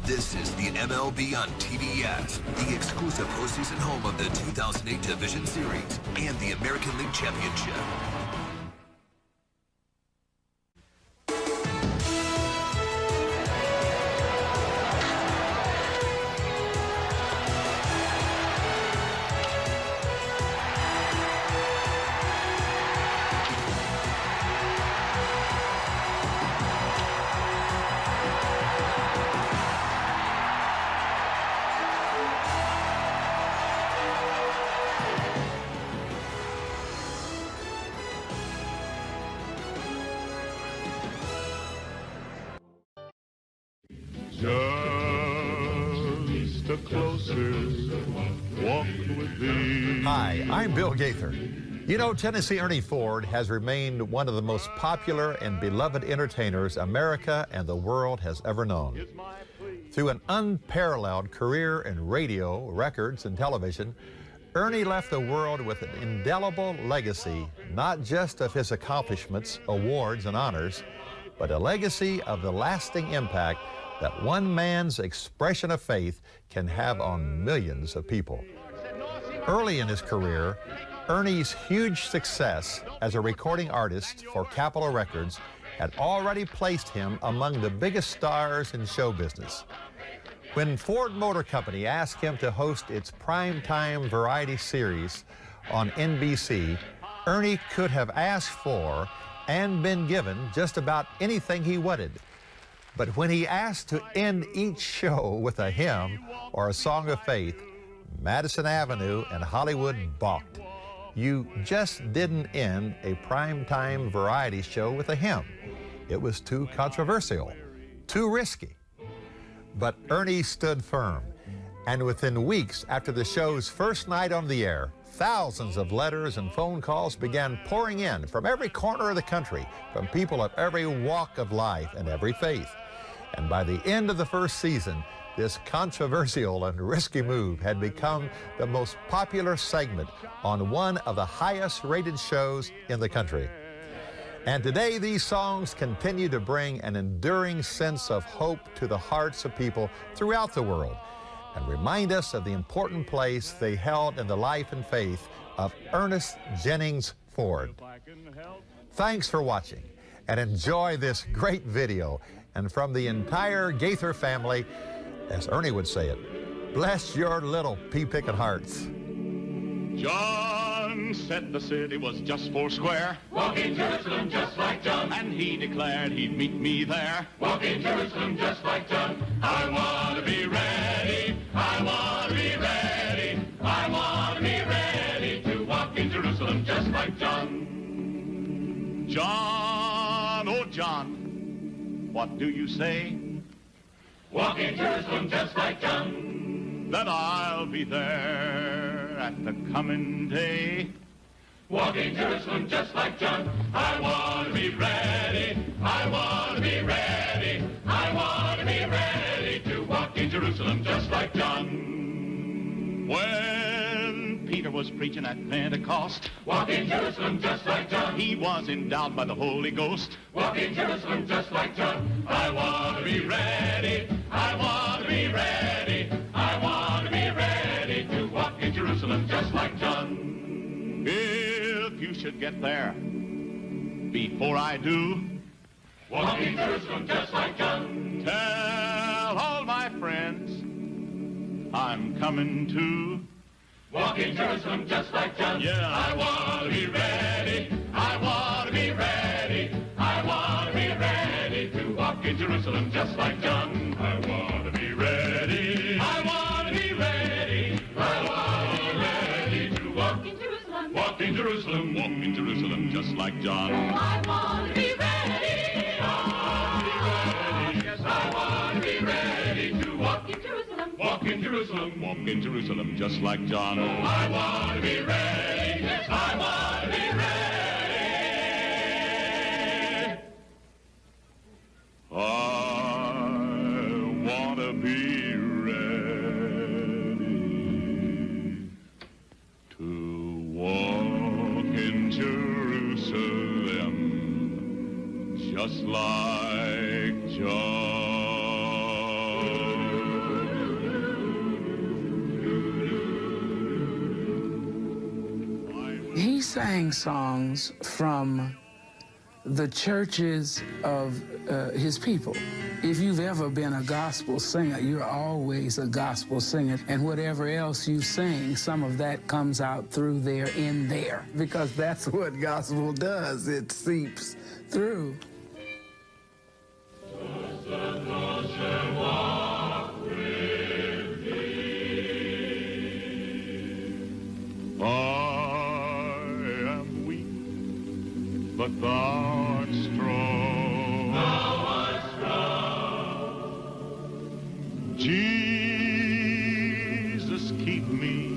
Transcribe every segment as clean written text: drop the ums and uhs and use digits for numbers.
This is the MLB on TBS, the exclusive postseason home of the 2008 Division Series and the American League Championship. Just a closer walk with thee. Hi, I'm Bill Gaither. You know, Tennessee Ernie Ford has remained one of the most popular and beloved entertainers America and the world has ever known. Through an unparalleled career in radio, records, and television, Ernie left the world with an indelible legacy, not just of his accomplishments, awards, and honors, but a legacy of the lasting impact that one man's expression of faith can have on millions of people. Early in his career, Ernie's huge success as a recording artist for Capitol Records had already placed him among the biggest stars in show business. When Ford Motor Company asked him to host its primetime variety series on NBC, Ernie could have asked for and been given just about anything he wanted. But when he asked to end each show with a hymn or a song of faith, Madison Avenue and Hollywood balked. You just didn't end a primetime variety show with a hymn. It was too controversial, too risky. But Ernie stood firm, and within weeks after the show's first night on the air, thousands of letters and phone calls began pouring in from every corner of the country, from people of every walk of life and every faith. And by the end of the first season, this controversial and risky move had become the most popular segment on one of the highest rated shows in the country. And today, these songs continue to bring an enduring sense of hope to the hearts of people throughout the world and remind us of the important place they held in the life and faith of Ernest Jennings Ford. Thanks for watching, and enjoy this great video. And from the entire Gaither family, as Ernie would say it, bless your little pea-picking hearts. John said the city was just four square. Walking Jerusalem just like John. And he declared he'd meet me there. Walking Jerusalem just like John. I want to be ready. I want to be ready. I want to be ready to walk in Jerusalem just like John. John, oh John, what do you say? Walking Jerusalem just like John. That I'll be there at the coming day. Walking Jerusalem just like John. I want to be ready. I want to be ready. I want to be ready to walk in Jerusalem just like John. When Peter was preaching at Pentecost, walking Jerusalem just like John. He was endowed by the Holy Ghost. Walking Jerusalem just like John. I want to be ready. I want to be ready. I want to be ready to walk in Jerusalem just like John. If you should get there before I do, walking Jerusalem just like John. Tell all my friends I'm coming too. Walking Jerusalem just like John. Yeah. I want to be ready. I want to be ready. I want to be ready to walk in Jerusalem just like John. I want to be ready. I want to be ready. I want to be ready to walk in Jerusalem. Walk in Jerusalem. Walk in Jerusalem just like John. I want to be ready. I want to be ready. Yes, I want to be ready to walk in Jerusalem. Walk in Jerusalem. Walk in Jerusalem just like John. I want to be ready. Yes, I want to be ready. I want to be ready to walk in Jerusalem just like John. sang songs from the churches of his people. If you've ever been a gospel singer, you're always a gospel singer. And whatever else you sing, some of that comes out through there, in there. Because that's what gospel does. It seeps through. But thou art strong. Thou art strong. Jesus, keep me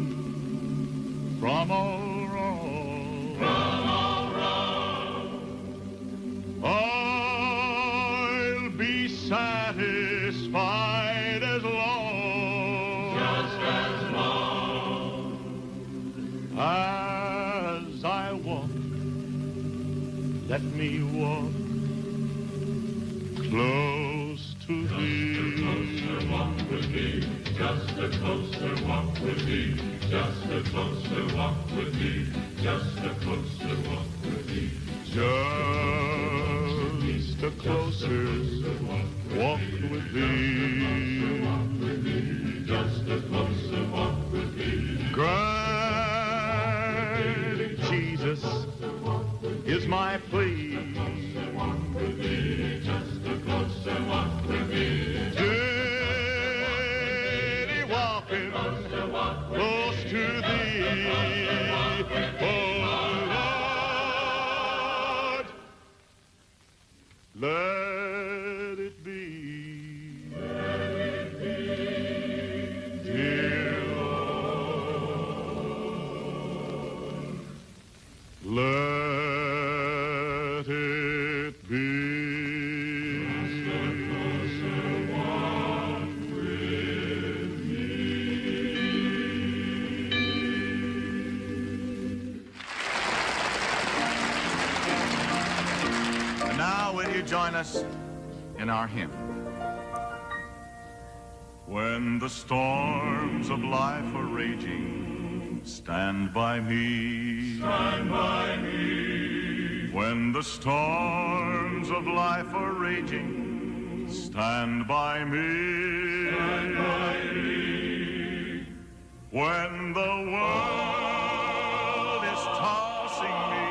from all wrong. From all wrong. I'll be satisfied as long. Just as long. As I walk. Let me walk close to thee. Just a closer walk with thee. Just a closer walk with thee. Just a closer walk with thee. Just a closer walk with thee. Just a closer walk with thee. Just a closer walk with thee. Grant, Jesus, is my plea. Just a closer walk with thee. Steady walking close to thee. Oh Lord, let it be. Dear Lord, let it be. And now will you join us in our hymn? When the storms of life are raging, stand by me. Stand by me. When the storms of life are raging, stand by me. Stand by me. When the world is tossing me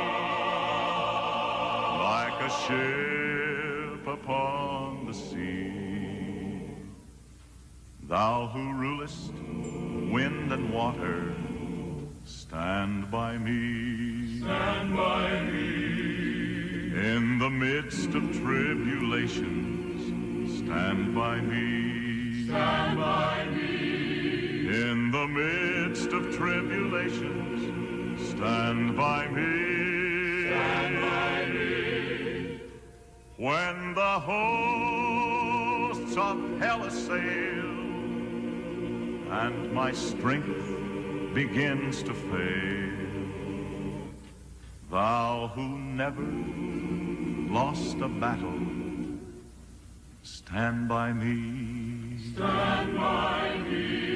like a ship upon the sea, thou who rulest wind and water, stand by me. Stand by me. In the midst of tribulations, stand by me. Stand by me. In the midst of tribulations, stand by me. Stand by me. When the hosts of hell assail and my strength begins to fail, thou who never lost a battle, stand by me. Stand by me.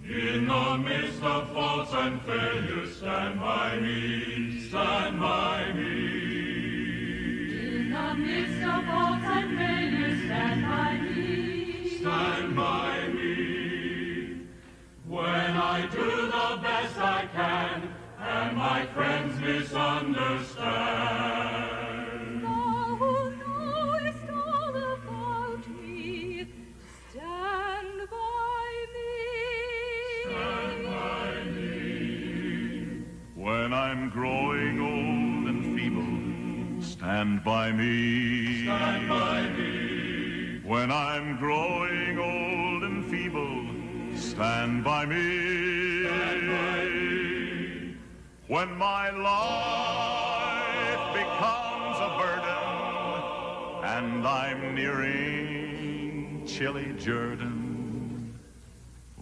In the midst of faults and failures, stand by me. Stand by me. In the midst of faults and failures, stand by me. Stand by me. When I do the best I can, and my friends misunderstand. Thou who knowest all about me, stand by me. Stand by me. When I'm growing old and feeble, stand by me. Stand by me. When I'm growing old and feeble, stand by me. Stand by me. When my life becomes a burden and I'm nearing chilly Jordan,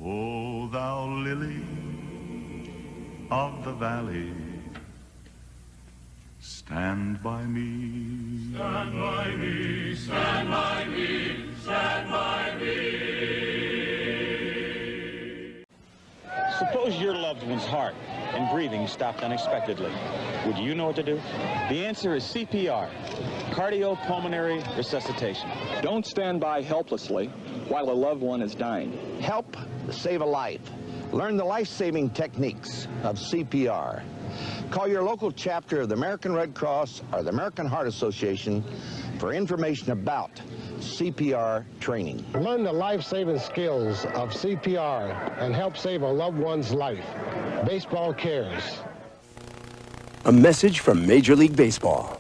O thou lily of the valley, stand by me. Stand by me. Stand by me. Stand by me. Suppose your loved one's heart and breathing being stopped unexpectedly. Would you know what to do? The answer is CPR, cardiopulmonary resuscitation. Don't stand by helplessly while a loved one is dying. Help save a life. Learn the life-saving techniques of CPR. Call your local chapter of the American Red Cross or the American Heart Association for information about CPR training. Learn the life-saving skills of CPR and help save a loved one's life. Baseball cares. A message from Major League Baseball.